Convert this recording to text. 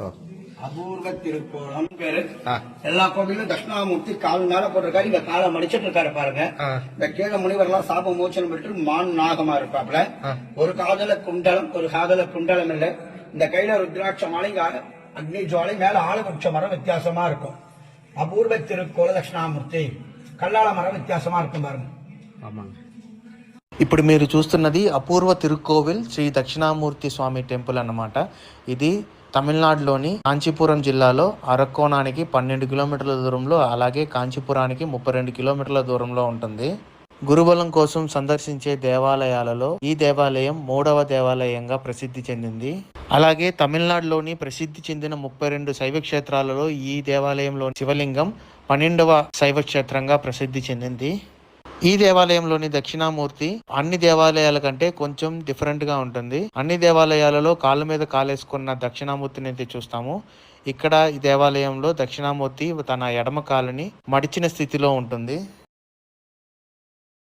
ஓ. அபூர்வ திருக்கோலம் பேரு. எல்லா கோவிலும் தட்சிணாமூர்த்தி கால் மேல போட்டிருக்காரு. இங்க காலை மடிச்சிட்டு இருக்காரு பாருங்க. இந்த கீழ முனிவர்லாம் சாப மோச்சனம் பெற்று மான் நாகமா இருப்பாப்ல. ஒரு காதல குண்டலம், ஒரு காதல குண்டலம் இல்ல. இந்த கையில ருத்ராட்ச மாலை, அக்னி ஜுவாலை, மேல ஆலவருட்ச மரம் வித்தியாசமா இருக்கும். அபூர்வ திருக்கோல தட்சிணாமூர்த்தி. కల్లాల మరం వ్యత్యాసమా இருக்கும் பாருங்க. ఇప్పుడు మీరు చూస్తున్నది అపూర్వ తిరుక్కోవిల్ శ్రీ దక్షిణామూర్తి స్వామి టెంపుల్ అన్నమాట. ఇది తమిళనాడులోని కాంచీపురం జిల్లాలో అరక్కోణానికి 12 కిలోమీటర్ల దూరంలో, అలాగే కాంచీపురానికి 32 కిలోమీటర్ల దూరంలో ఉంటుంది. గురుబలం కోసం సందర్శించే దేవాలయాలలో ఈ దేవాలయం 3వ దేవాలయంగా ప్రసిద్ధి చెందింది. అలాగే తమిళనాడులోని ప్రసిద్ధి చెందిన 32 శైవ క్షేత్రాలలో ఈ దేవాలయంలో శివలింగం 12వ శైవ క్షేత్రంగా ప్రసిద్ధి చెందింది. ఈ దేవాలయంలోని దక్షిణామూర్తి అన్ని దేవాలయాల కంటే కొంచెం డిఫరెంట్గా ఉంటుంది. అన్ని దేవాలయాలలో కాళ్ళ మీద కాలేసుకున్న దక్షిణామూర్తిని అయితే చూస్తాము. ఇక్కడ ఈ దేవాలయంలో దక్షిణామూర్తి తన ఎడమ కాలుని మడిచిన స్థితిలో ఉంటుంది.